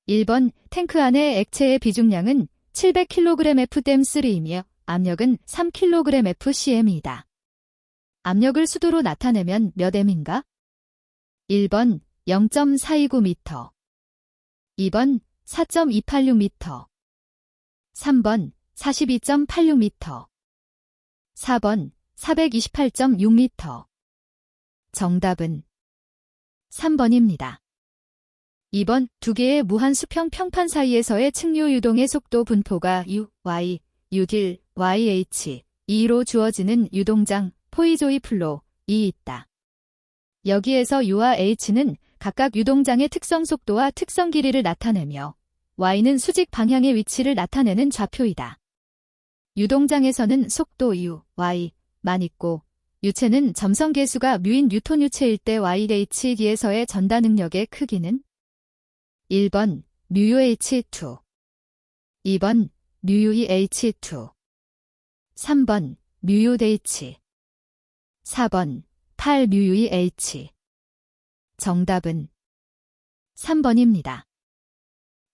1번 탱크 안의 액체의 비중량은 700kg F댐3이며 압력은 3kg FCm이다. 압력을 수도로 나타내면 몇 M인가? 1번 0.429m, 2번 4.286m, 3번 42.86m, 4번 428.6m. 정답은 3번입니다. 2번 두 개의 무한 수평 평판 사이에서의 측류 유동의 속도 분포가 U, Y, U1, YH, 2로 주어지는 유동장, 포이조이 플로이 있다. 여기에서 U와 H는 각각 유동장의 특성 속도와 특성 길이를 나타내며 Y는 수직 방향의 위치를 나타내는 좌표이다. 유동장에서는 속도 U, Y만 있고 유체는 점성 계수가 뮤인 뉴턴 유체일 때 YHD에서의 전다 능력의 크기는 1번 뮤UH2, 2번 뮤UH2, 3번 뮤UH, 4번 8뮤UH. 정답은 3번입니다.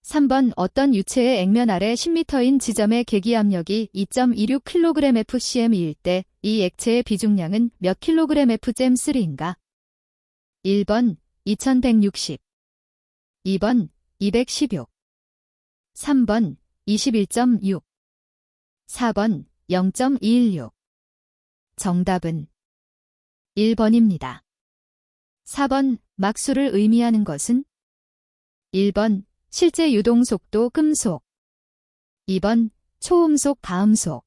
3번 어떤 유체의 액면 아래 10m인 지점의 계기압력이 2.26kg FCm일 때 이 액체의 비중량은 몇 kg F댐3인가? 1번 2160, 2번 216, 3번 21.6, 4번 0.216. 정답은 1번입니다. 4번 막수를 의미하는 것은 1번 실제 유동 속도 금속, 2번 초음속 가음속,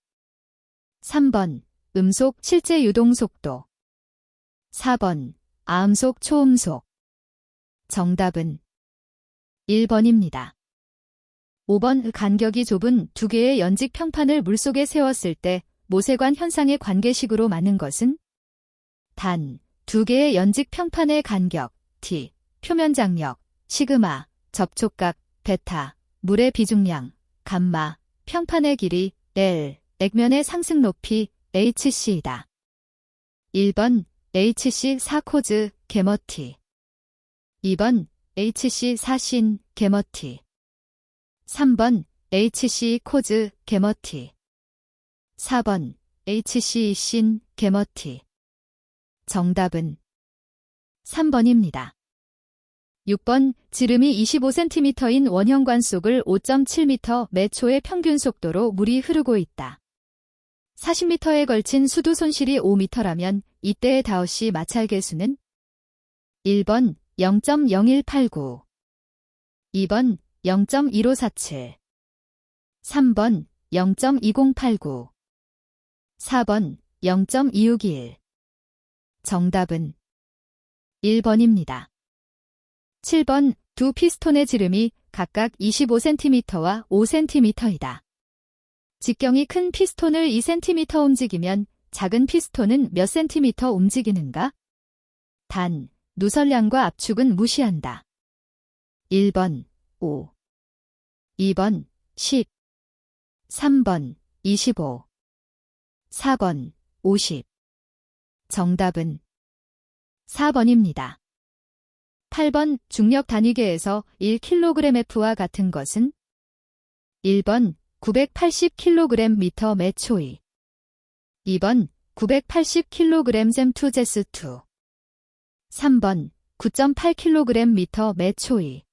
3번 음속 실제 유동 속도, 4번 아음속 초음속. 정답은 1번입니다. 5번 간격이 좁은 두 개의 연직 평판을 물속에 세웠을 때 모세관 현상의 관계식으로 맞는 것은 단 두 개의 연직 평판의 간격 t, 표면 장력 시그마, 접촉각 베타, 물의 비중량 감마, 평판의 길이 L, 액면의 상승 높이 HC이다. 1번 HC 4코즈 게머티, 2번 HC 4신 게머티, 3번 HC 코즈 게머티, 4번 HC 2신 게머티. 정답은 3번입니다. 6번 지름이 25cm인 원형 관속을 5.7m 매 초의 평균 속도로 물이 흐르고 있다. 40m에 걸친 수두 손실이 5m라면 이때의 다우시 마찰 계수는 1번 0.0189, 2번 0.1547, 3번 0.2089, 4번 0.261. 정답은 1번입니다. 7번 두 피스톤의 지름이 각각 25cm와 5cm이다. 직경이 큰 피스톤을 2cm 움직이면 작은 피스톤은 몇 cm 움직이는가? 단, 누설량과 압축은 무시한다. 1번 5, 2번 10, 3번 25, 4번 50. 정답은 4번입니다. 8번 중력 단위계에서 1kgF와 같은 것은 1번 980kg 매 초이, 2번 980kg 잼2제스2, 3번 9.8kg 매 초이,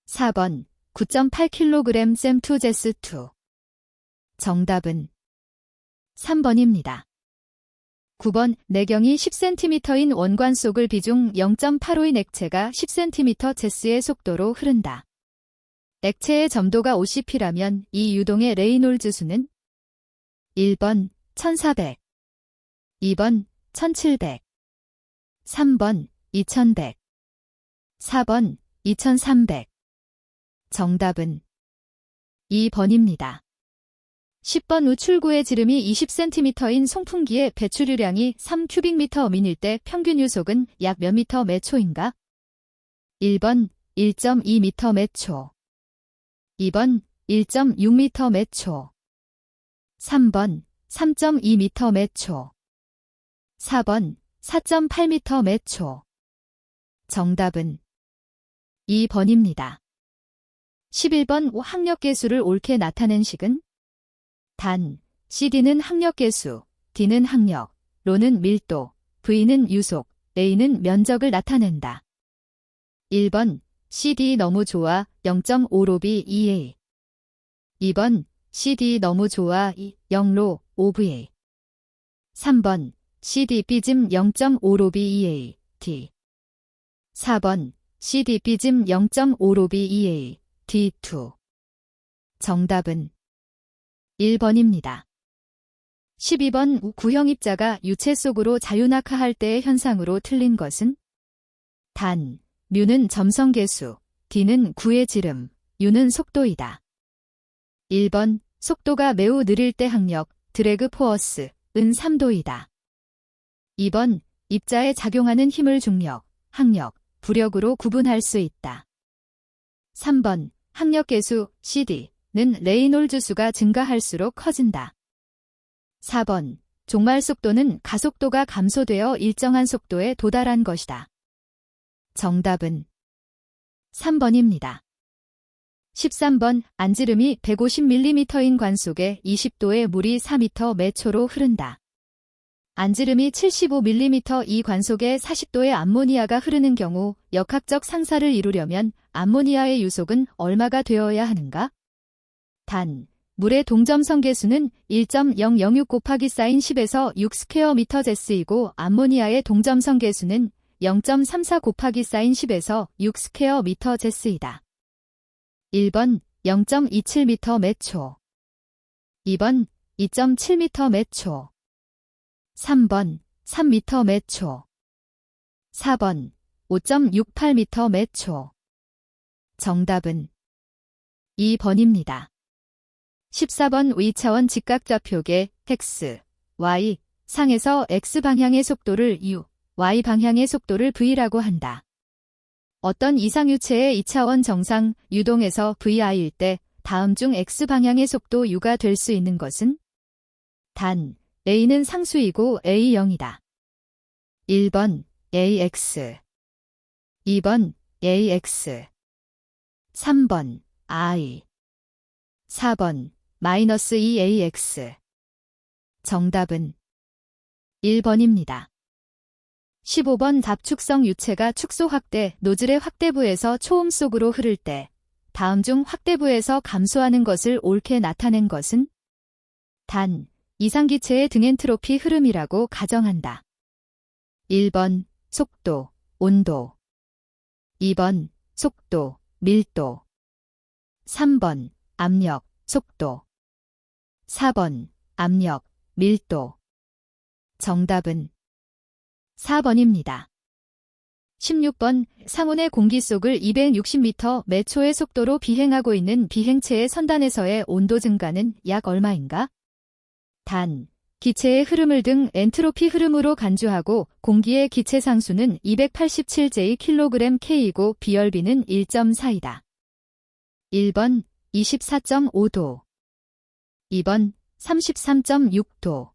4번 9.8kg 잼2제스2. 정답은 3번입니다. 9번 내경이 10cm인 원관 속을 비중 0.85인 액체가 10cm 제스의 속도로 흐른다. 액체의 점도가 50p라면 이 유동의 레이놀즈 수는 1번 1400, 2번 1700, 3번 2100, 4번 2300. 정답은 2번입니다. 10번 우출구의 지름이 20cm인 송풍기의 배출유량이 3큐빅미터어민일 때 평균 유속은 약 몇 미터 매 초인가? 1번 1.2m 매 초, 2번 1.6m 매 초, 3번 3.2m 매 초, 4번 4.8m 매 초. 정답은 2번입니다. 11번 학력계수를 옳게 나타낸 식은? 단, CD는 학력계수, D는 학력, 로는 밀도, V는 유속, A는 면적을 나타낸다. 1번, CD 너무 좋아 0.5로비 2A. 2번, CD 너무 좋아 0로 5VA. 3번, CD 삐짐 0.5로비 2A, D. 4번, CD 삐짐 0.5로비 2A, D2. 정답은 1번입니다. 12번 구형 입자가 유체 속으로 자유낙하할 때의 현상으로 틀린 것은? 단, 뮤는 점성계수, D는 구의 지름, U는 속도이다. 1번, 속도가 매우 느릴 때 항력, 드래그 포어스, 은 3도이다. 2번, 입자에 작용하는 힘을 중력, 항력, 부력으로 구분할 수 있다. 3번, 항력계수, CD는 레이놀즈 수가 증가할수록 커진다. 4번, 종말 속도는 가속도가 감소되어 일정한 속도에 도달한 것이다. 정답은 3번입니다. 13번, 안지름이 150mm인 관 속에 20도의 물이 4m 매 초로 흐른다. 안지름이 75mm 이 관 속에 40도의 암모니아가 흐르는 경우 역학적 상사를 이루려면 암모니아의 유속은 얼마가 되어야 하는가? 단, 물의 동점성계수는 1.006 곱하기 사인 10에서 6 스퀘어 미터 제스이고 암모니아의 동점성계수는 0.34 곱하기 사인 10에서 6 스퀘어 미터 제스이다. 1번 0.27m 매 초. 2번 2.7m 매 초. 3번 3m 매 초. 4번 5.68m 매 초. 정답은 2번입니다. 14번 V차원 직각좌표계 x, y, 상에서 x방향의 속도를 u, y방향의 속도를 v라고 한다. 어떤 이상유체의 2차원 정상 유동에서 vi일 때 다음 중 x방향의 속도 u가 될 수 있는 것은? 단, a는 상수이고 a0이다. 1번 ax, 2번 ax, 3번 i, 4번 마이너스 2ax. 정답은 1번입니다. 15번 답축성 유체가 축소 확대, 노즐의 확대부에서 초음 속으로 흐를 때 다음 중 확대부에서 감소하는 것을 옳게 나타낸 것은? 단, 이상기체의 등엔트로피 흐름이라고 가정한다. 1번 속도, 온도. 2번 속도, 밀도. 3번 압력, 속도. 4번 압력, 밀도. 정답은 4번입니다. 16번 상온의 공기 속을 260m 매 초의 속도로 비행하고 있는 비행체의 선단에서의 온도 증가는 약 얼마인가? 단, 기체의 흐름을 등 엔트로피 흐름으로 간주하고 공기의 기체 상수는 287j/kg이고 비열비는 1.4이다. 1번 24.5도. 2번 33.6도.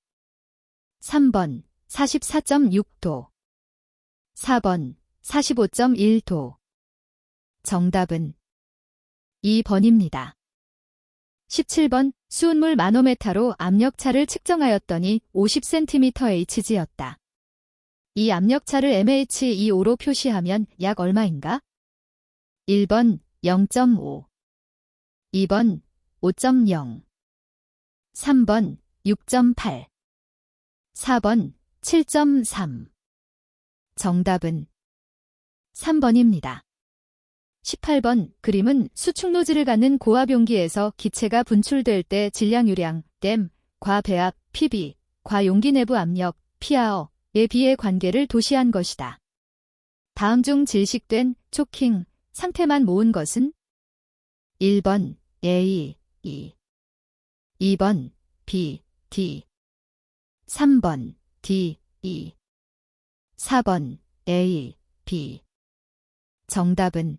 3번 44.6도. 4번 45.1도. 정답은 2번입니다. 17번 수은물 마노메타로 압력차를 측정하였더니 50cm/Hg였다. 이 압력차를 mH25로 표시하면 약 얼마인가? 1번 0.5, 2번 5.0, 3번 6.8, 4번 7.3. 정답은 3번입니다. 18번 그림은 수축 노즐을 갖는 고압 용기에서 기체가 분출될 때 질량 유량, 댐, 과 배압, PB, 과 용기 내부 압력, PR에 비의 관계를 도시한 것이다. 다음 중 질식된 초킹 상태만 모은 것은? 1번 A, E, 2번 B, D, 3번 D, E, 4번 A, B. 정답은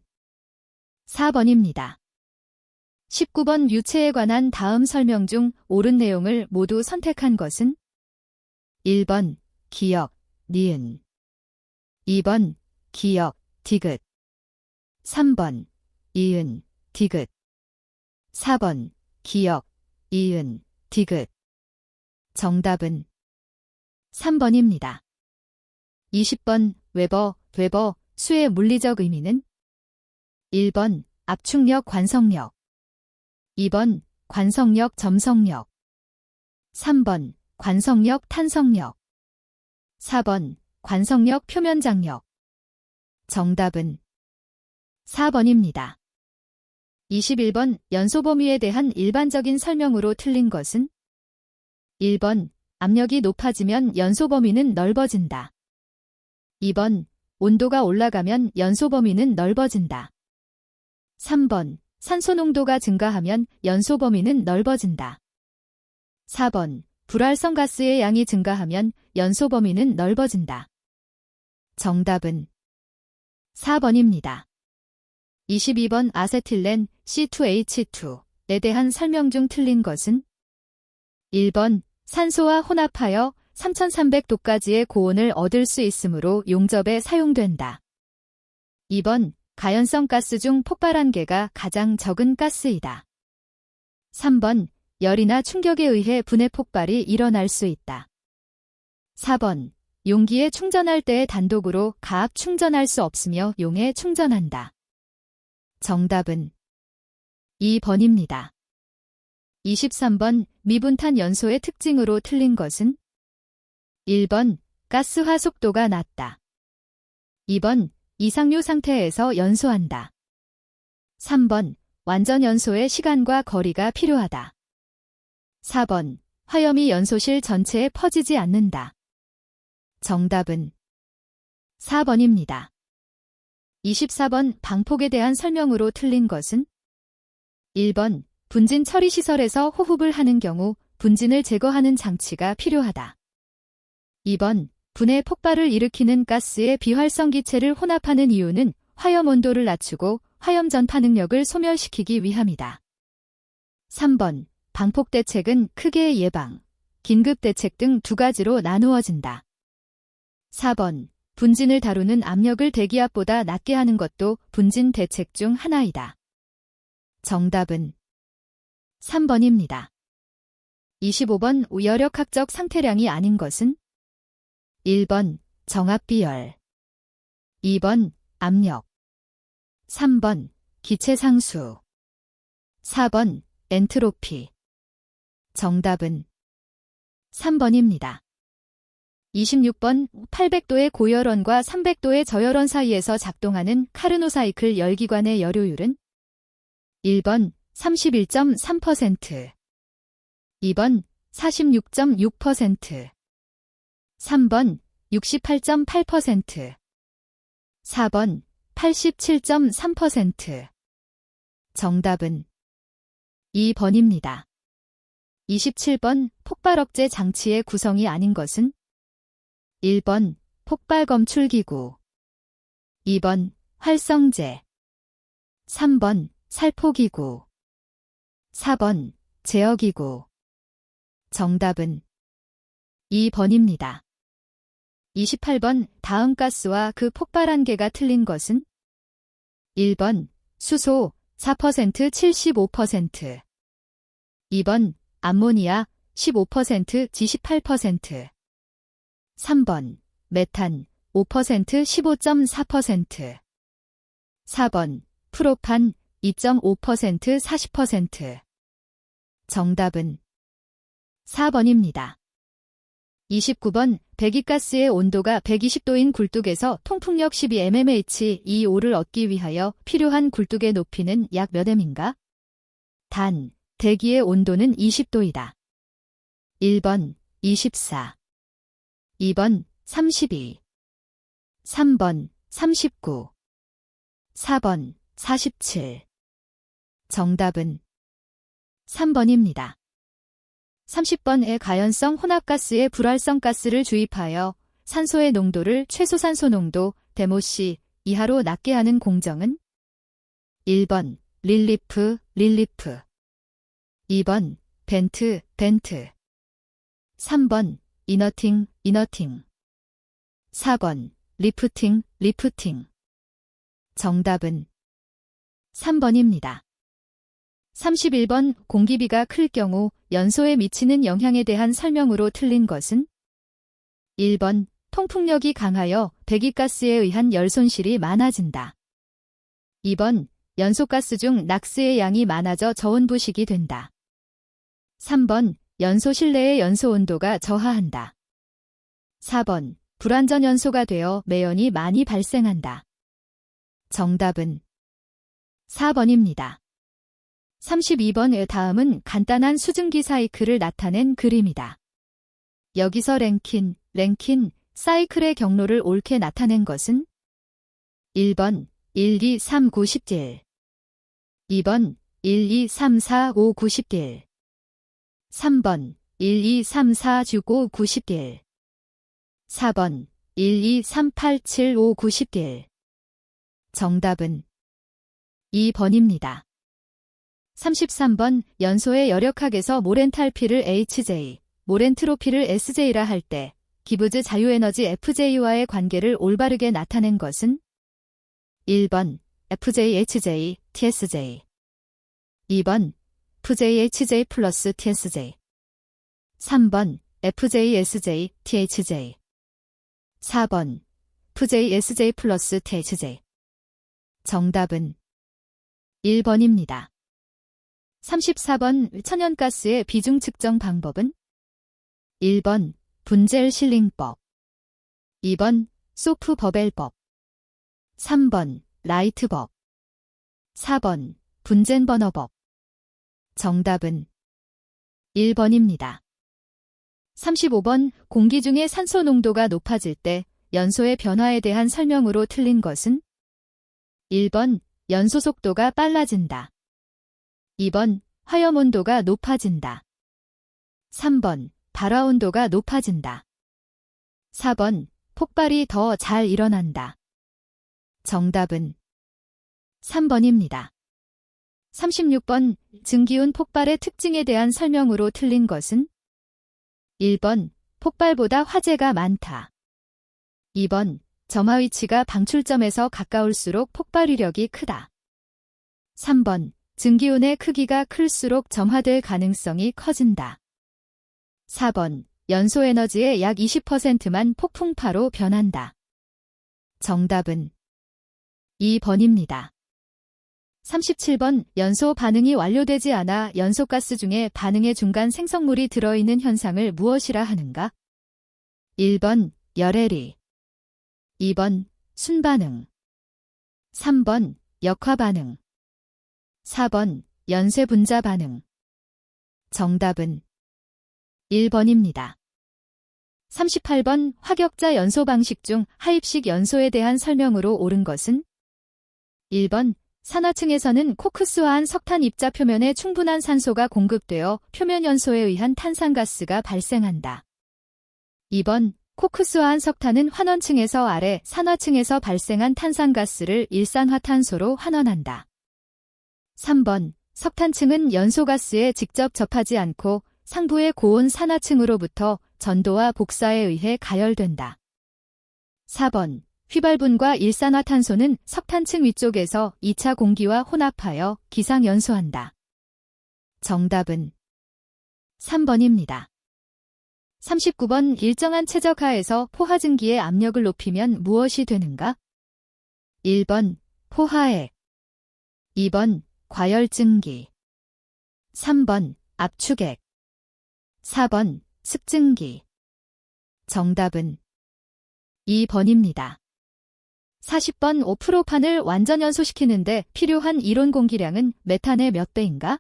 4번입니다. 19번 유체에 관한 다음 설명 중 옳은 내용을 모두 선택한 것은? 1번 기역, 니은. 2번 기역, 디귿. 3번 이은, 디귿. 4번 기역, 이은, 디귿. 정답은 3번입니다. 20번 웨버, 수의 물리적 의미는 1번 압축력 관성력, 2번 관성력 점성력, 3번 관성력 탄성력, 4번 관성력 표면장력. 정답은 4번입니다. 21번 연소 범위에 대한 일반적인 설명으로 틀린 것은 1번 압력이 높아지면 연소 범위는 넓어진다. 2번 온도가 올라가면 연소 범위는 넓어진다. 3번 산소 농도가 증가하면 연소 범위는 넓어진다. 4번 불활성 가스의 양이 증가하면 연소 범위는 넓어진다. 정답은 4번입니다. 22번 아세틸렌 C2H2에 대한 설명 중 틀린 것은 1번 산소와 혼합하여 3300도까지의 고온을 얻을 수 있으므로 용접에 사용된다. 2번 가연성 가스 중 폭발한 개가 가장 적은 가스이다. 3번 열이나 충격에 의해 분해 폭발이 일어날 수 있다. 4번 용기에 충전할 때에 단독으로 가압 충전할 수 없으며 용에 충전한다. 정답은 2번입니다. 23번 미분탄 연소의 특징으로 틀린 것은 1번 가스화 속도가 낮다. 2번 이상류 상태에서 연소한다. 3번 완전 연소에 시간과 거리가 필요하다. 4번 화염이 연소실 전체에 퍼지지 않는다. 정답은 4번입니다. 24번 방폭에 대한 설명으로 틀린 것은 1번 분진 처리 시설에서 호흡을 하는 경우 분진을 제거하는 장치가 필요하다. 2번 분해 폭발을 일으키는 가스의 비활성 기체를 혼합하는 이유는 화염 온도를 낮추고 화염 전파 능력을 소멸시키기 위함이다. 3번 방폭 대책은 크게 예방, 긴급 대책 등 두 가지로 나누어진다. 4번 분진을 다루는 압력을 대기압보다 낮게 하는 것도 분진 대책 중 하나이다. 정답은 3번입니다. 25번 우여력학적 상태량이 아닌 것은 1번 정압비열, 2번 압력, 3번 기체 상수, 4번 엔트로피. 정답은 3번입니다. 26번 800도의 고열원과 300도의 저열원 사이에서 작동하는 카르노 사이클 열기관의 열효율은 1번 31.3%, 2번 46.6%, 3번 68.8%, 4번 87.3%. 정답은 2번입니다. 27번 폭발 억제 장치의 구성이 아닌 것은 1번 폭발 검출기구, 2번 활성제, 3번 살포기구, 4번 제어기구. 정답은 2번입니다. 28번 다음 가스와 그 폭발한 개가 틀린 것은 1번 수소 4% 75%, 2번 암모니아 15% 18%, 3번 메탄 5% 15.4%, 4번 프로판 2.5% 40%. 정답은 4번입니다. 29번 배기가스의 온도가 120도인 굴뚝에서 통풍력 12mmHg2O를 얻기 위하여 필요한 굴뚝의 높이는 약 몇 m인가? 단, 대기의 온도는 20도이다. 1번 24, 2번 32, 3번 39, 4번 47. 정답은 3번입니다. 30번의 가연성 혼합가스에 불활성 가스를 주입하여 산소의 농도를 최소산소 농도 데모C 이하로 낮게 하는 공정은 1번 릴리프 2번 벤트 3번 이너팅 4번 리프팅 정답은 3번입니다. 31번 공기비가 클 경우 연소에 미치는 영향에 대한 설명으로 틀린 것은 1번 통풍력이 강하여 배기가스에 의한 열 손실이 많아진다. 2번 연소가스 중 낙스의 양이 많아져 저온부식이 된다. 3번 연소 실내의 연소 온도가 저하한다. 4번 불완전 연소가 되어 매연이 많이 발생한다. 정답은 4번입니다. 32번 다음은 간단한 수증기 사이클을 나타낸 그림이다. 여기서 랭킨, 사이클의 경로를 옳게 나타낸 것은 1번 1, 2, 3, 9, 10딜 2번 1, 2, 3, 4, 5, 9, 10딜 3번 1, 2, 3, 4, 6, 5, 9, 10딜 4번 1, 2, 3, 8, 7, 5, 9, 10딜 정답은 2번입니다. 33번 연소의 열역학에서 모렌탈피를 HJ, 모렌트로피를 SJ라 할 때 기브즈 자유에너지 FJ와의 관계를 올바르게 나타낸 것은 1번 FJ-HJ, TSJ 2번 FJ-HJ 플러스 TSJ 3번 FJ-SJ, THJ 4번 FJ-SJ 플러스 THJ 정답은 1번입니다. 34번 천연가스의 비중 측정 방법은 1번 분젤 실링법 2번 소프 버벨법 3번 라이트법 4번 분젠 버너법 정답은 1번입니다. 35번 공기 중의 산소 농도가 높아질 때 연소의 변화에 대한 설명으로 틀린 것은 1번 연소 속도가 빨라진다. 2번 화염 온도가 높아진다. 3번 발화 온도가 높아진다. 4번 폭발이 더 잘 일어난다. 정답은 3번입니다. 36번 증기운 폭발의 특징에 대한 설명으로 틀린 것은 1번 폭발보다 화재가 많다. 2번 점화 위치가 방출점에서 가까울수록 폭발 위력이 크다. 3번 증기운의 크기가 클수록 점화될 가능성이 커진다. 4번 연소 에너지의 약 20%만 폭풍파로 변한다. 정답은 2번입니다. 37번 연소 반응이 완료되지 않아 연소가스 중에 반응의 중간 생성물이 들어있는 현상을 무엇이라 하는가? 1번 열해리 2번 순반응 3번 역화반응 4번 연쇄분자 반응 정답은 1번입니다. 38번 화격자 연소 방식 중 하입식 연소에 대한 설명으로 옳은 것은 1번 산화층에서는 코크스화한 석탄 입자 표면에 충분한 산소가 공급되어 표면 연소에 의한 탄산가스가 발생한다. 2번 코크스화한 석탄은 환원층에서 아래 산화층에서 발생한 탄산가스를 일산화탄소로 환원한다. 3번 석탄층은 연소가스에 직접 접하지 않고 상부의 고온 산화층으로부터 전도와 복사에 의해 가열된다. 4번 휘발분과 일산화탄소는 석탄층 위쪽에서 2차 공기와 혼합하여 기상연소한다. 정답은 3번입니다. 39번 일정한 최적하에서 포화증기의 압력을 높이면 무엇이 되는가? 1번 포화액 2번 과열증기 3번 압축액 4번 습증기 정답은 2번입니다. 40번 5%판을 완전 연소시키는데 필요한 이론 공기량은 메탄의 몇 배인가?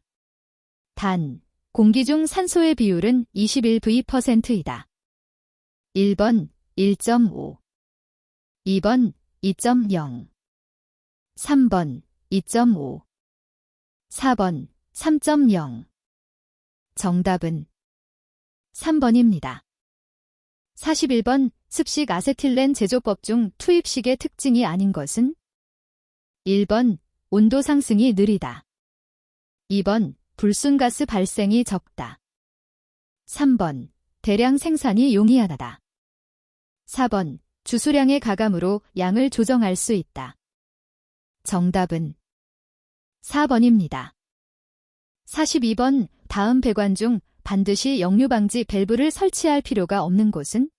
단, 공기 중 산소의 비율은 21%이다. 1번 1.5 2번 2.0 3번 2.5 4번 3.0 정답은 3번입니다. 41번 습식 아세틸렌 제조법 중 투입식의 특징이 아닌 것은 1번 온도 상승이 느리다. 2번 불순가스 발생이 적다. 3번 대량 생산이 용이하다. 4번 주수량의 가감으로 양을 조정할 수 있다. 정답은 4번입니다. 42번 다음 배관 중 반드시 역류 방지 밸브를 설치할 필요가 없는 곳은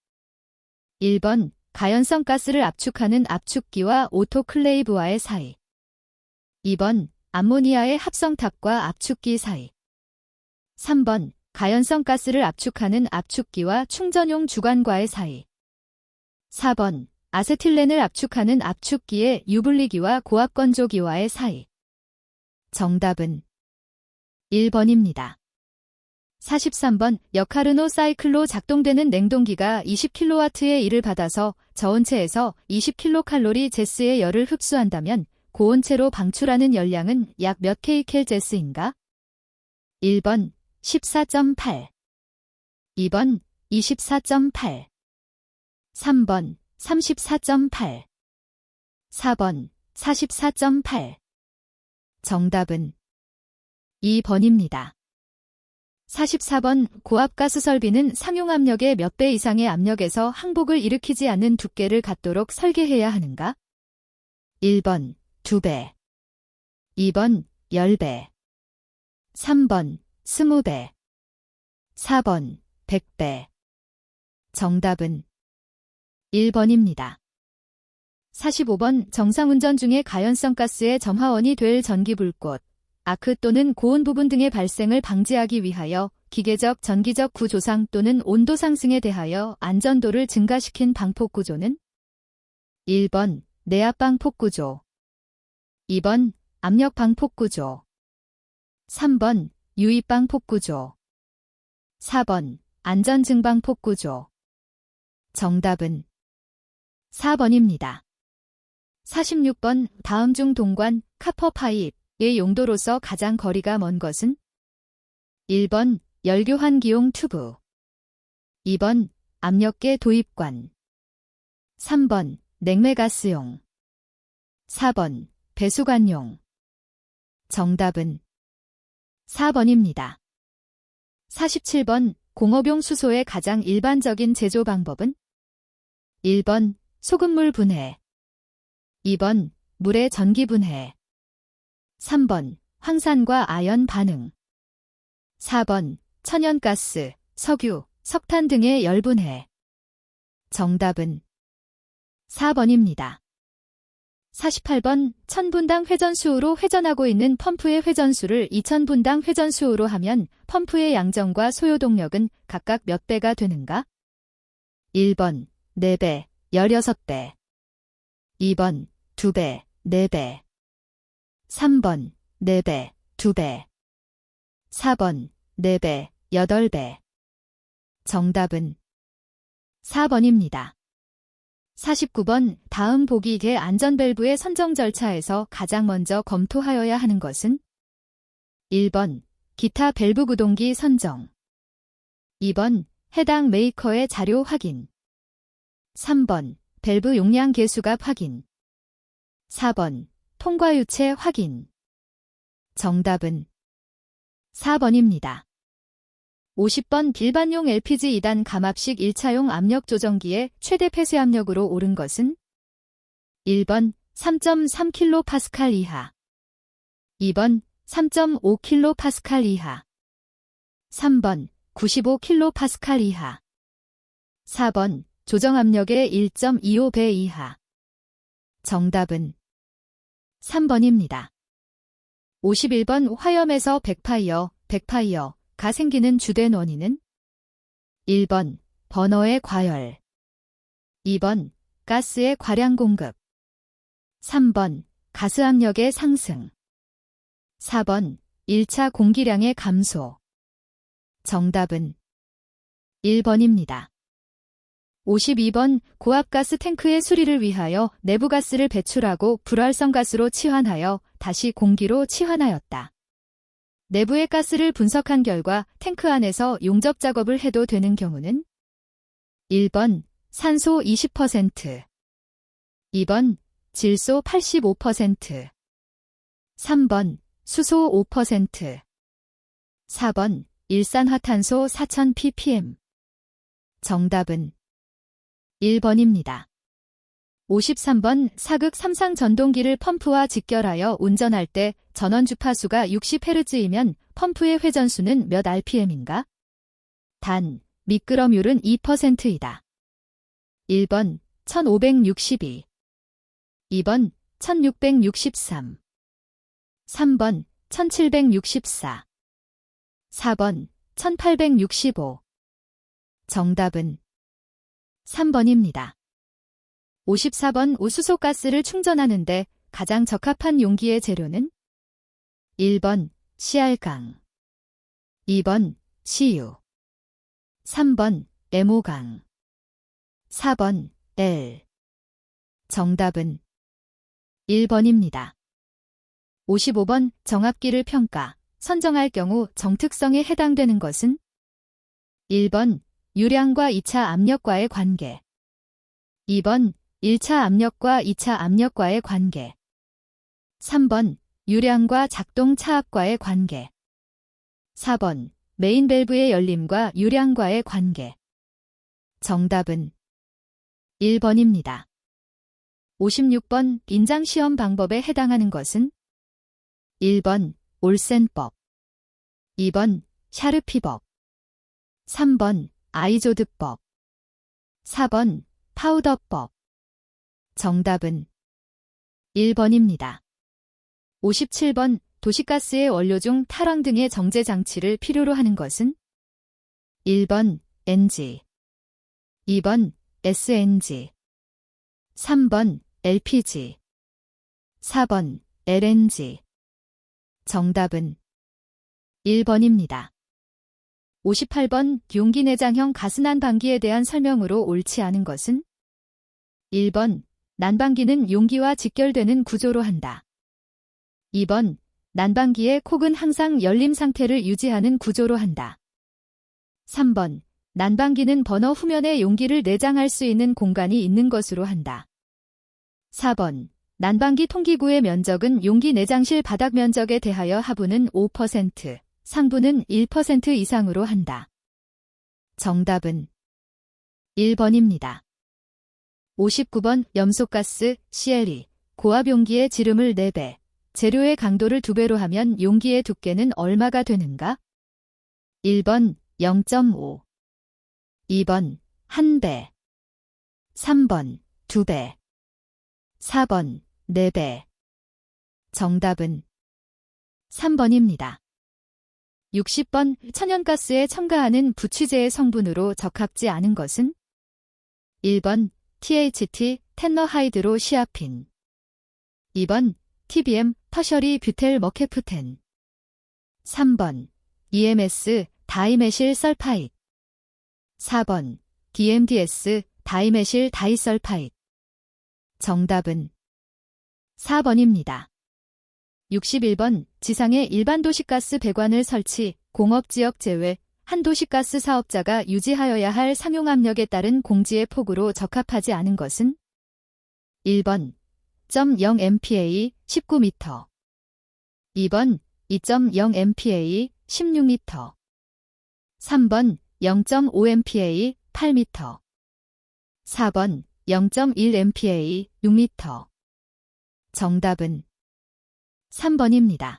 1번 가연성 가스를 압축하는 압축기와 오토클레이브와의 사이 2번 암모니아의 합성탑과 압축기 사이 3번 가연성 가스를 압축하는 압축기와 충전용 주관과의 사이 4번 아세틸렌을 압축하는 압축기의 유분리기와 고압건조기와의 사이 정답은 1번입니다. 43번 여카르노 사이클로 작동되는 냉동기가 20kW의 일을 받아서 저온체에서 20kcal 제스의 열을 흡수한다면 고온체로 방출하는 열량은 약 몇 kcal 제스인가? 1번 14.8 2번 24.8 3번 34.8 4번 44.8 정답은 2번입니다. 44번 고압가스 설비는 상용압력의 몇 배 이상의 압력에서 항복을 일으키지 않는 두께를 갖도록 설계해야 하는가? 1번 2배 2번 10배 3번 20배 4번 100배 정답은 1번입니다. 45번 정상운전 중에 가연성 가스의 점화원이 될 전기불꽃, 아크 또는 고온 부분 등의 발생을 방지하기 위하여 기계적 전기적 구조상 또는 온도 상승에 대하여 안전도를 증가시킨 방폭구조는 1번 내압방폭구조 2번 압력방폭구조 3번 유입방폭구조 4번 안전증방폭구조 정답은 4번입니다. 46번 다음 중 동관, 카퍼 파입의 용도로서 가장 거리가 먼 것은 1번 열교환기용 튜브 2번 압력계 도입관 3번 냉매가스용 4번 배수관용 정답은 4번입니다. 47번 공업용 수소의 가장 일반적인 제조 방법은 1번 소금물 분해 2번 물의 전기 분해 3번 황산과 아연 반응 4번 천연가스, 석유, 석탄 등의 열 분해 정답은 4번입니다. 48번 1000분당 회전수로 회전하고 있는 펌프의 회전수를 2000분당 회전수로 하면 펌프의 양정과 소요동력은 각각 몇 배가 되는가? 1번 4배, 16배 2번 2배, 4배 3번 4배, 2배 4번 4배, 8배 정답은 4번입니다. 49번 다음 보기 개 안전밸브의 선정 절차에서 가장 먼저 검토하여야 하는 것은 1번 기타 밸브 구동기 선정 2번 해당 메이커의 자료 확인 3번 밸브 용량 개수값 확인 4번 통과 유체 확인 정답은 4번입니다. 50번 일반용 LPG 2단 감압식 1차용 압력 조정기의 최대 폐쇄 압력으로 오른 것은 1번 3.3kPa 이하 2번 3.5kPa 이하 3번 95kPa 이하 4번 조정 압력의 1.25배 이하 정답은 3번입니다. 51번 화염에서 백파이어가 생기는 주된 원인은 1번 버너의 과열 2번 가스의 과량 공급 3번 가스 압력의 상승 4번 1차 공기량의 감소 정답은 1번입니다. 52번 고압가스 탱크의 수리를 위하여 내부 가스를 배출하고 불활성 가스로 치환하여 다시 공기로 치환하였다. 내부의 가스를 분석한 결과 탱크 안에서 용접 작업을 해도 되는 경우는 1번 산소 20%, 2번 질소 85%, 3번 수소 5%, 4번 일산화탄소 4000ppm. 정답은 1번입니다. 53번 사극 3상 전동기를 펌프와 직결하여 운전할 때 전원 주파수가 60Hz이면 펌프의 회전수는 몇 rpm인가? 단, 미끄럼율은 2%이다. 1번 1562 2번 1663 3번 1764 4번 1865 정답은 3번입니다. 54번 우수소가스를 충전하는데 가장 적합한 용기의 재료는 1번 CR강 2번 CU 3번 MO강 4번 L 정답은 1번입니다. 55번 정압기를 평가, 선정할 경우 정특성에 해당되는 것은 1번 유량과 2차 압력과의 관계 2번 1차 압력과 2차 압력과의 관계 3번 유량과 작동 차압과의 관계 4번 메인 밸브의 열림과 유량과의 관계 정답은 1번입니다. 56번 인장 시험 방법에 해당하는 것은 1번 올센법 2번 샤르피법 3번 아이조드법 4번 파우더법 정답은 1번입니다. 57번 도시가스의 원료 중 탈원 등의 정제 장치를 필요로 하는 것은 1번 NG 2번 SNG 3번 LPG 4번 LNG 정답은 1번입니다. 58번 용기 내장형 가스 난방기에 대한 설명으로 옳지 않은 것은 1번 난방기는 용기와 직결되는 구조로 한다. 2번 난방기의 콕은 항상 열림 상태를 유지하는 구조로 한다. 3번 난방기는 버너 후면에 용기를 내장할 수 있는 공간이 있는 것으로 한다. 4번 난방기 통기구의 면적은 용기 내장실 바닥 면적에 대하여 하부는 5%, 상부는 1% 이상으로 한다. 정답은 1번입니다. 59번 염소가스 CLE 고압 용기의 지름을 4배, 재료의 강도를 2배로 하면 용기의 두께는 얼마가 되는가? 1번 0.5 2번 1배 3번 2배 4번 4배 정답은 3번입니다. 60번 천연가스에 첨가하는 부취제의 성분으로 적합지 않은 것은 1번 THT 텐너하이드로 시아핀 2번 TBM 터셔리 뷰텔 머케프텐 3번 EMS 다이메실 설파이드 4번 DMDS 다이메실 다이설파이드 정답은 4번입니다. 61번 지상에 일반 도시가스 배관을 설치, 공업지역 제외, 한 도시가스 사업자가 유지하여야 할 상용압력에 따른 공지의 폭으로 적합하지 않은 것은 1번 0.0 MPa 19m 2번 2.0 MPa 16m 3번 0.5 MPa 8m 4번 0.1 MPa 6m 정답은 3번입니다.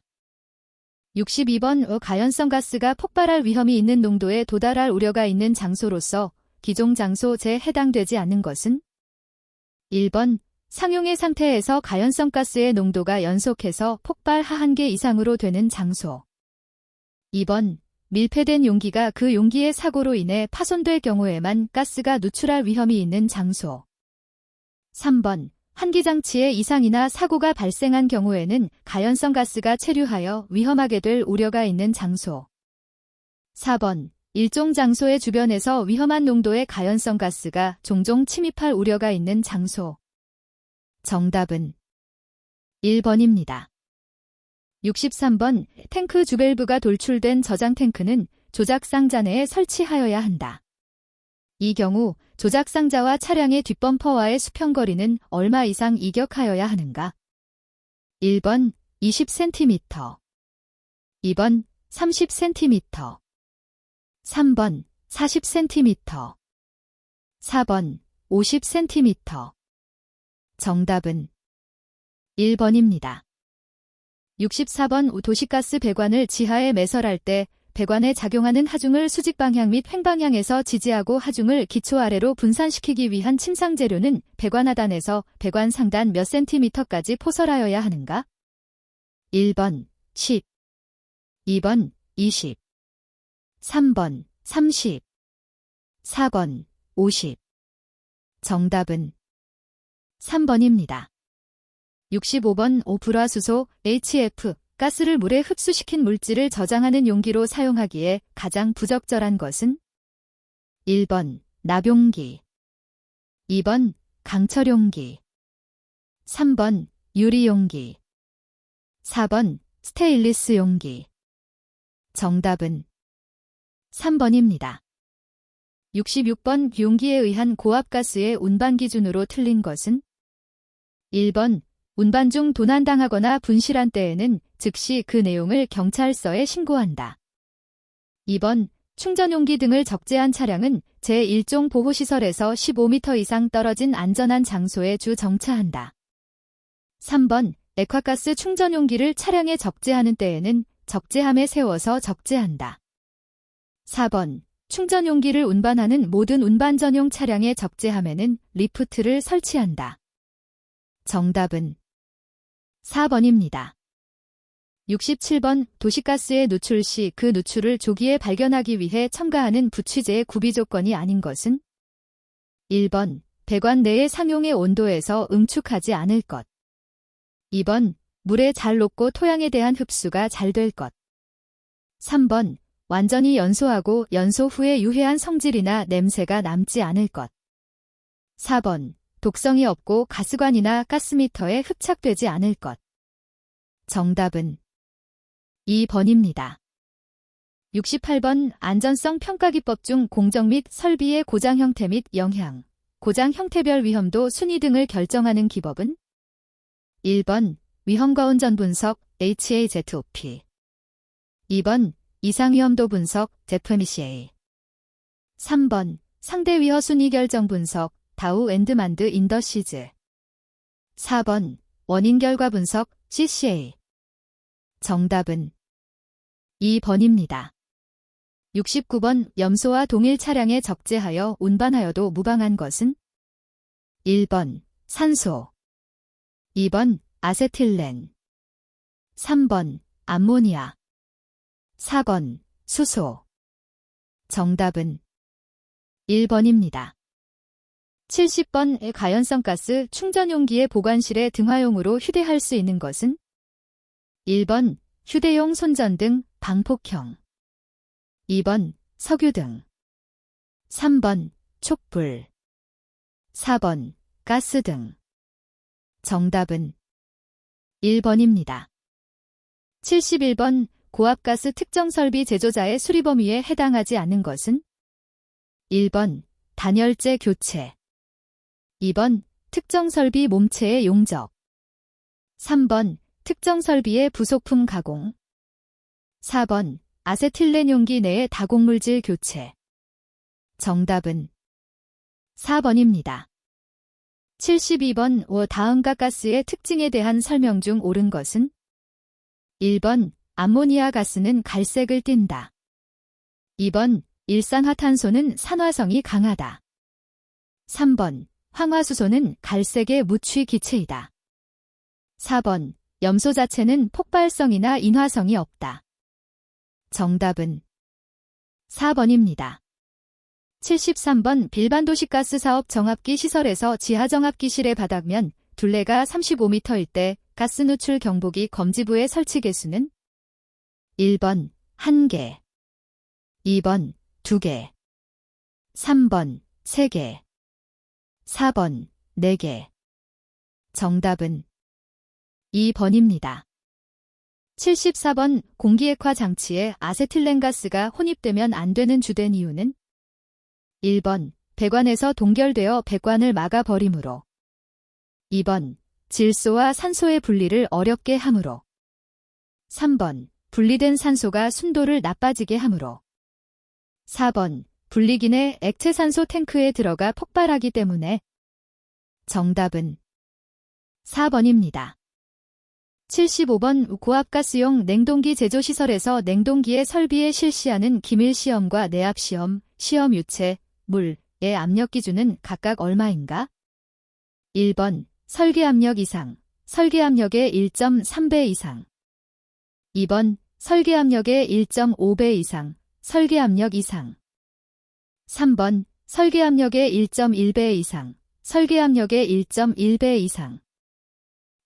62번 가연성 가스가 폭발할 위험이 있는 농도에 도달할 우려가 있는 장소로서 기종 장소제에 해당되지 않는 것은 1번 상용의 상태에서 가연성 가스의 농도가 연속해서 폭발 하한계 이상으로 되는 장소 2번 밀폐된 용기가 그 용기의 사고로 인해 파손될 경우에만 가스가 누출할 위험이 있는 장소 3번 한기장치에 이상이나 사고가 발생한 경우에는 가연성 가스가 체류하여 위험하게 될 우려가 있는 장소 4번 일종 장소의 주변에서 위험한 농도의 가연성 가스가 종종 침입할 우려가 있는 장소 정답은 1번입니다. 63번 탱크 주밸브가 돌출된 저장 탱크는 조작 상자 내에 설치하여야 한다. 이 경우 조작 상자와 차량의 뒷범퍼와의 수평거리는 얼마 이상 이격하여야 하는가? 1번 20cm 2번 30cm 3번 40cm 4번 50cm 정답은 1번입니다. 64번 도시가스 배관을 지하에 매설할 때 배관에 작용하는 하중을 수직 방향 및 횡방향에서 지지하고 하중을 기초 아래로 분산시키기 위한 침상 재료는 배관 하단에서 배관 상단 몇 cm까지 포설하여야 하는가? 1번 10, 2번 20, 3번 30, 4번 50. 정답은 3번입니다. 65번 불화수소 HF 가스를 물에 흡수시킨 물질을 저장하는 용기로 사용하기에 가장 부적절한 것은 1번 납용기, 2번 강철용기, 3번 유리용기, 4번 스테인리스 용기. 정답은 3번입니다. 66번 용기에 의한 고압가스의 운반 기준으로 틀린 것은 1번 운반 중 도난당하거나 분실한 때에는 즉시 그 내용을 경찰서에 신고한다. 2번 충전용기 등을 적재한 차량은 제1종 보호시설에서 15m 이상 떨어진 안전한 장소에 주 정차한다. 3번 액화가스 충전용기를 차량에 적재하는 때에는 적재함에 세워서 적재한다. 4번 충전용기를 운반하는 모든 운반 전용 차량의 적재함에는 리프트를 설치한다. 정답은 4번입니다. 67번 도시가스의 누출 시 그 누출을 조기에 발견하기 위해 첨가하는 부취제의 구비 조건이 아닌 것은 1번 배관 내의 상용의 온도에서 응축하지 않을 것, 2번 물에 잘 녹고 토양에 대한 흡수가 잘 될 것, 3번 완전히 연소하고 연소 후에 유해한 성질이나 냄새가 남지 않을 것, 4번 독성이 없고 가스관이나 가스미터에 흡착되지 않을 것. 정답은 2번입니다. 68번 안전성 평가기법 중 공정 및 설비의 고장 형태 및 영향, 고장 형태별 위험도 순위 등을 결정하는 기법은 1번 위험과운전 분석 HAZOP, 2번 이상위험도 분석 ZMCA, 3번 상대위허 순위 결정 분석 다우 앤드만드 인더시즈, 4번 원인 결과 분석 CCA. 정답은 2번입니다. 69번 염소와 동일 차량에 적재하여 운반하여도 무방한 것은 1번 산소, 2번 아세틸렌, 3번 암모니아, 4번 수소. 정답은 1번입니다. 70번 가연성 가스 충전용기의 보관실에 등화용으로 휴대할 수 있는 것은 1번 휴대용 손전등 방폭형, 2번 석유등, 3번 촛불, 4번 가스등. 정답은 1번입니다. 71번 고압가스 특정 설비 제조자의 수리 범위에 해당하지 않는 것은 1번 단열재 교체, 2번 특정 설비 몸체의 용접, 3번 특정 설비의 부속품 가공, 4번 아세틸렌 용기 내의 다공물질 교체. 정답은 4번입니다. 72번 다음과 가스의 특징에 대한 설명 중 옳은 것은 1번 암모니아 가스는 갈색을 띈다, 2번 일산화탄소는 산화성이 강하다, 3번 황화수소는 갈색의 무취 기체이다, 4번 염소 자체는 폭발성이나 인화성이 없다. 정답은 4번입니다. 73번 빌반도시가스 사업 정압기 시설에서 지하정압기실의 바닥면 둘레가 35m일 때 가스 누출 경보기 검지부의 설치 개수는 1번 1개, 2번 2개, 3번 3개, 4번 4개. 정답은 2번입니다. 74번 공기액화 장치에 아세틸렌 가스가 혼입되면 안 되는 주된 이유는 1번 배관에서 동결되어 배관을 막아버리므로, 2번 질소와 산소의 분리를 어렵게 하므로, 3번 분리된 산소가 순도를 나빠지게 하므로, 4번 분리기 내 액체 산소 탱크에 들어가 폭발하기 때문에. 정답은 4번입니다. 75번 고압가스용 냉동기 제조시설에서 냉동기의 설비에 실시하는 기밀시험과 내압시험, 시험 유체, 물의 압력 기준은 각각 얼마인가? 1번 설계압력 이상, 설계압력의 1.3배 이상. 2번 설계압력의 1.5배 이상, 설계압력 이상. 3번 설계압력의 1.1배 이상, 설계압력의 1.1배 이상.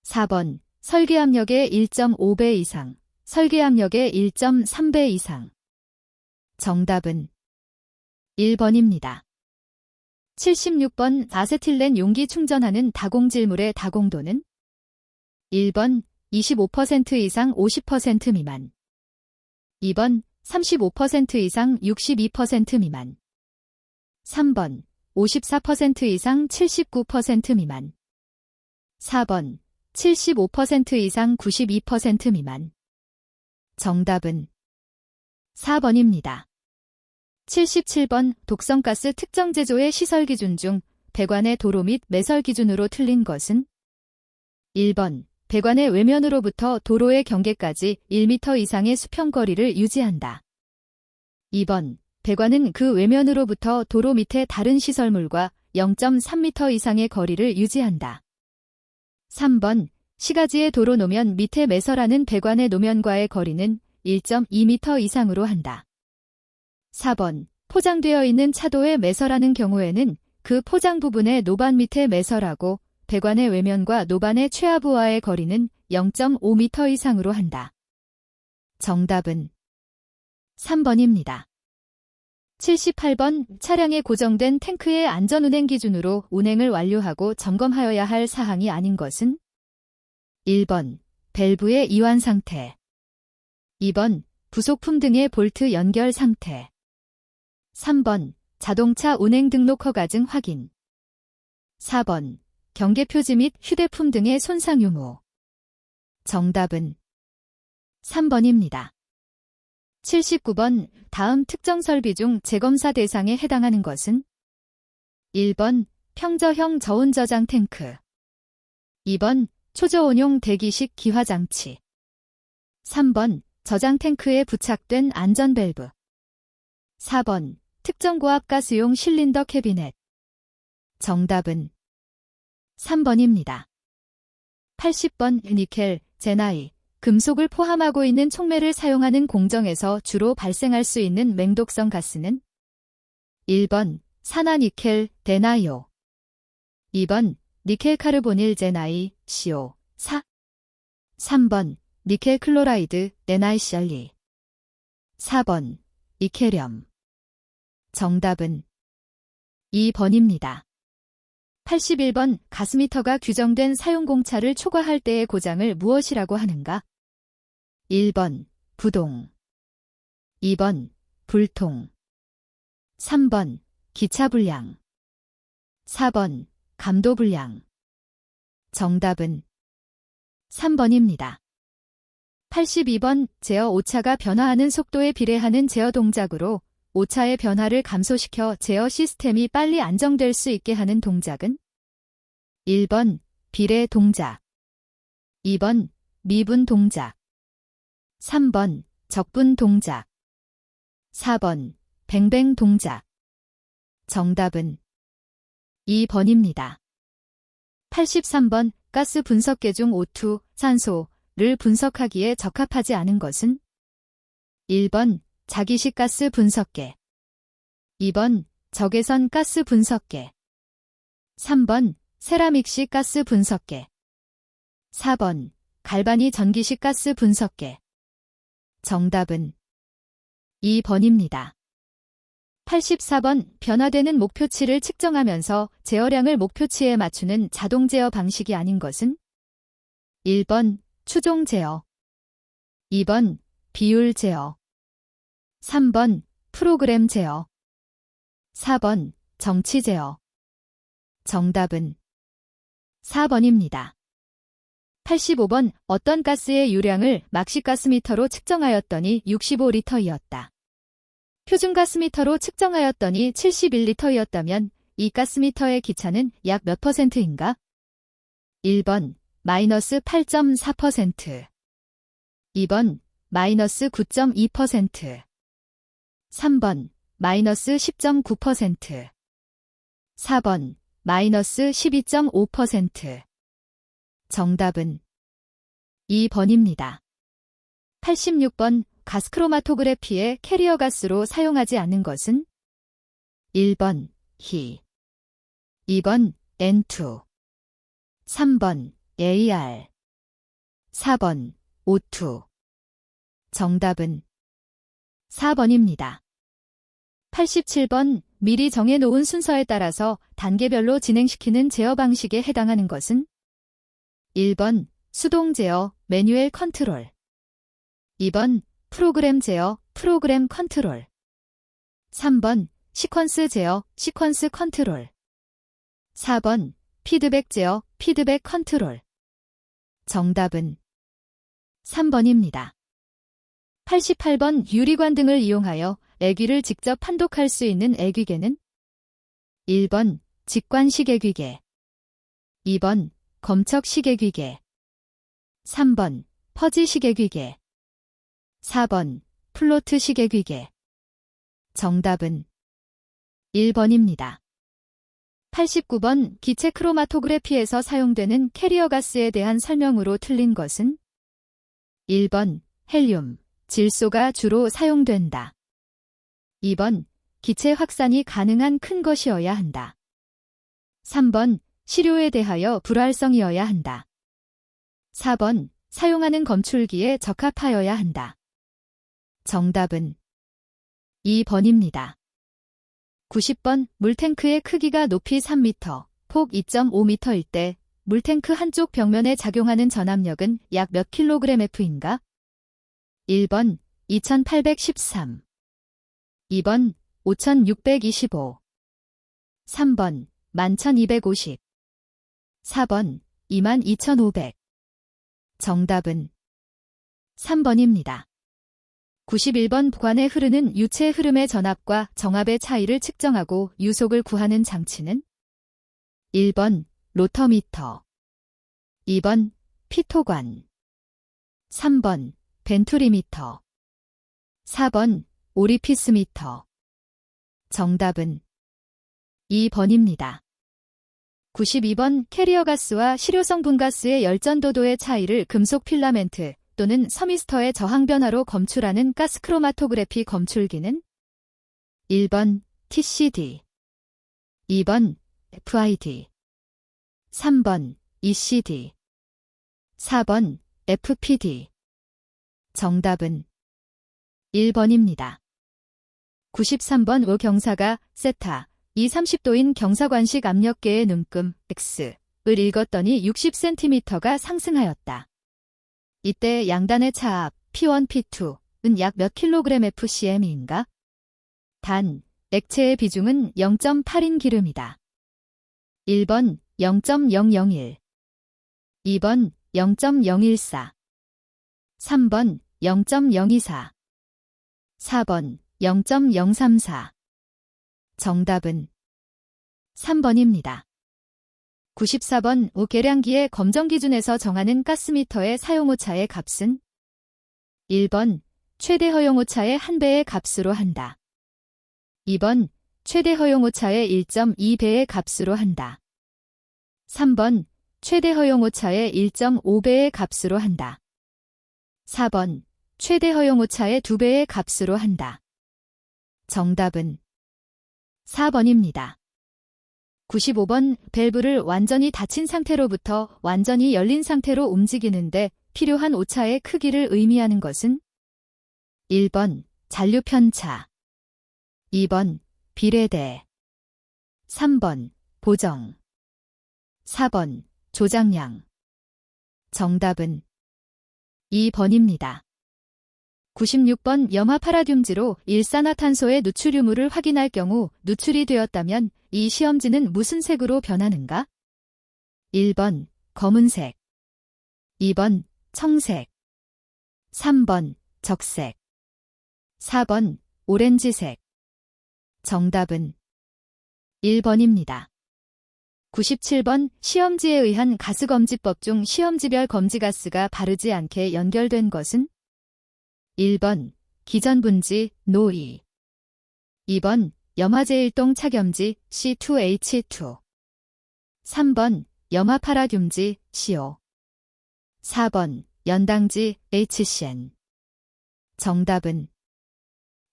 4번 설계압력의 1.5배 이상, 설계압력의 1.3배 이상. 정답은 1번입니다. 76번 아세틸렌 용기 충전하는 다공질물의 다공도는 1번 25% 이상 50% 미만. 2번 35% 이상 62% 미만. 3번 54% 이상 79% 미만. 4번 75% 이상 92% 미만. 정답은 4번입니다. 77번 독성가스 특정 제조의 시설 기준 중 배관의 도로 및 매설 기준으로 틀린 것은 1번 배관의 외면으로부터 도로의 경계까지 1m 이상의 수평거리를 유지한다. 2번 배관은 그 외면으로부터 도로 밑의 다른 시설물과 0.3m 이상의 거리를 유지한다. 3번 시가지의 도로 노면 밑에 매설하는 배관의 노면과의 거리는 1.2m 이상으로 한다. 4번 포장되어 있는 차도에 매설하는 경우에는 그 포장 부분의 노반 밑에 매설하고 배관의 외면과 노반의 최하부와의 거리는 0.5m 이상으로 한다. 정답은 3번입니다. 78번 차량의 고정된 탱크의 안전운행 기준으로 운행을 완료하고 점검하여야 할 사항이 아닌 것은 1번 밸브의 이완 상태. 2번 부속품 등의 볼트 연결 상태. 3번 자동차 운행 등록 허가증 확인. 4번 경계표지 및 휴대품 등의 손상 유무. 정답은 3번입니다. 79번 다음 특정 설비 중 재검사 대상에 해당하는 것은 1번 평저형 저온 저장 탱크. 2번 초저온용 대기식 기화장치. 3번 저장 탱크에 부착된 안전 밸브. 4번 특정 고압가스용 실린더 캐비넷. 정답은 3번입니다. 80번 니켈, 제나이, 금속을 포함하고 있는 촉매를 사용하는 공정에서 주로 발생할 수 있는 맹독성 가스는 1번 산화니켈, 데나이오. 2번 니켈 카르보닐 제나이, CO, 3번 니켈 클로라이드, NiCl2. 4번 이케륨. 정답은 2번입니다. 81번 가스미터가 규정된 사용공차를 초과할 때의 고장을 무엇이라고 하는가? 1번 부동. 2번 불통. 3번 기차불량. 4번 감도불량. 정답은 3번입니다. 82번 제어 오차가 변화하는 속도에 비례하는 제어 동작으로 오차의 변화를 감소시켜 제어 시스템이 빨리 안정될 수 있게 하는 동작은 1번 비례 동작. 2번 미분 동작. 3번 적분 동작. 4번 뱅뱅 동작. 정답은 2번입니다. 83번 가스 분석계 중 O2, 산소를 분석하기에 적합하지 않은 것은 1번 자기식 가스 분석계. 2번 적외선 가스 분석계. 3번 세라믹식 가스 분석계. 4번 갈바니 전기식 가스 분석계. 정답은 2번입니다. 84번 변화되는 목표치를 측정하면서 제어량을 목표치에 맞추는 자동 제어 방식이 아닌 것은 1번 추종 제어. 2번 비율 제어. 3번 프로그램 제어. 4번 정치 제어. 정답은 4번입니다. 85번 어떤 가스의 유량을 막시가스미터로 측정하였더니 65리터이었다. 표준가스미터로 측정하였더니 71리터이었다면 이 가스미터의 기차는 약 몇 %인가? 1번 마이너스 8.4%. 2번, 마이너스 9.2%. 3번, 마이너스 10.9%. 4번, 마이너스 12.5%. 정답은 2번입니다. 86번, 가스크로마토그래피에 캐리어 가스로 사용하지 않는 것은 1번, 히. 2번, N2. 3번, AR. 4번, O2. 정답은 4번입니다. 87번, 미리 정해놓은 순서에 따라서 단계별로 진행시키는 제어 방식에 해당하는 것은 1번, 수동 제어, 매뉴얼 컨트롤. 2번, 프로그램 제어, 프로그램 컨트롤. 3번, 시퀀스 제어, 시퀀스 컨트롤. 4번, 피드백 제어, 피드백 컨트롤. 정답은 3번입니다. 88번, 유리관 등을 이용하여 애귀를 직접 판독할 수 있는 애귀계는 1번, 직관식 애귀계. 2번, 검척식 애귀계. 3번, 퍼지식 애귀계. 4번, 플로트식 애귀계. 정답은 1번입니다. 89번, 기체 크로마토그래피에서 사용되는 캐리어 가스에 대한 설명으로 틀린 것은 1번, 헬륨, 질소가 주로 사용된다. 2번, 기체 확산이 가능한 큰 것이어야 한다. 3번, 시료에 대하여 불활성이어야 한다. 4번, 사용하는 검출기에 적합하여야 한다. 정답은 2번입니다. 90번, 물탱크의 크기가 높이 3m, 폭 2.5m일 때 물탱크 한쪽 벽면에 작용하는 전압력은 약 몇 kgf인가? 1번, 2813. 2번, 5625. 3번, 11250. 4번, 22500. 정답은 3번입니다. 91번, 부관에 흐르는 유체 흐름의 전압과 정압의 차이를 측정하고 유속을 구하는 장치는 1번, 로터미터. 2번, 피토관. 3번, 벤투리미터. 4번, 오리피스미터. 정답은 2번입니다. 92번, 캐리어 가스와 시료성분 가스의 열전도도의 차이를 금속 필라멘트 또는 서미스터의 저항 변화로 검출하는 가스 크로마토그래피 검출기는 1번, TCD. 2번, FID. 3번, ECD. 4번, FPD. 정답은 1번입니다. 93번, 의 경사가 세타, 이 30도인 경사관식 압력계의 눈금 X을 읽었더니 60cm가 상승하였다. 이때 양단의 차압 P1, P2은 약 몇 kgfcm인가? 단, 액체의 비중은 0.8인 기름이다. 1번 0.001. 2번 0.014. 3번 0.024. 4번 0.034. 정답은 3번입니다. 94번, 계량기의 검정 기준에서 정하는 가스미터의 사용오차의 값은 1번, 최대 허용오차의 1배의 값으로 한다. 2번, 최대 허용오차의 1.2배의 값으로 한다. 3번, 최대 허용오차의 1.5배의 값으로 한다. 4번, 최대 허용오차의 2배의 값으로 한다. 정답은 4번입니다. 95번, 밸브를 완전히 닫힌 상태로부터 완전히 열린 상태로 움직이는데 필요한 오차의 크기를 의미하는 것은 1번, 잔류 편차. 2번, 비례대. 3번, 보정. 4번, 조장량. 정답은 2번입니다. 96번, 염화파라듐지로 일산화탄소의 누출 유무를 확인할 경우 누출이 되었다면 이 시험지는 무슨 색으로 변하는가? 1번, 검은색. 2번, 청색. 3번, 적색. 4번, 오렌지색. 정답은 1번입니다. 97번 시험지에 의한 가스검지법 중 시험지별 검지가스가 바르지 않게 연결된 것은? 1번 기전분지 노2 2번 염화제일동 착염지 C2H2 3번 염화파라듐지 CO 4번 연당지 HCN 정답은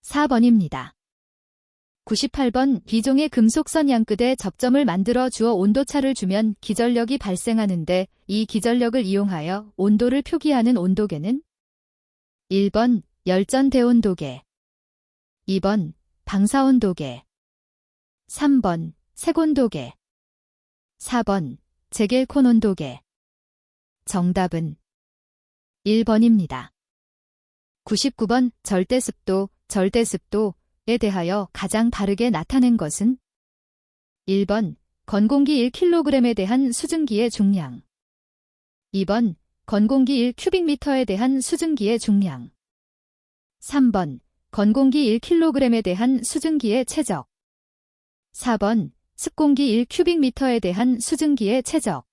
4번입니다. 98번 B종의 금속선 양끝에 접점을 만들어 주어 온도차를 주면 기전력이 발생하는데 이 기전력을 이용하여 온도를 표기하는 온도계는? 1번 열전대온도계 2번 방사온도계 3번 색온도계 4번 제겔콘온도계 정답은 1번입니다. 99번 절대습도에 대하여 가장 바르게 나타낸 것은? 1번 건공기 1kg에 대한 수증기의 중량 2번 건공기 1큐빅미터에 대한 수증기의 중량 3번 건공기 1kg에 대한 수증기의 최적 4번 습공기 1큐빅미터에 대한 수증기의 최적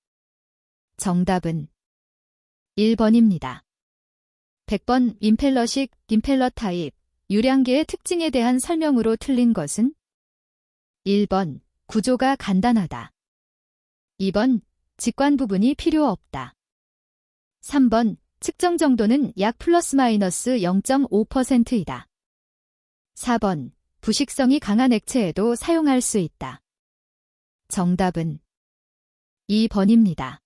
정답은 1번입니다. 100번 임펠러식 임펠러 타입 유량계의 특징에 대한 설명으로 틀린 것은? 1번 구조가 간단하다 2번 직관 부분이 필요 없다 3번 측정 정도는 약 플러스 마이너스 0.5%이다 4번 부식성이 강한 액체에도 사용할 수 있다 정답은 2번입니다.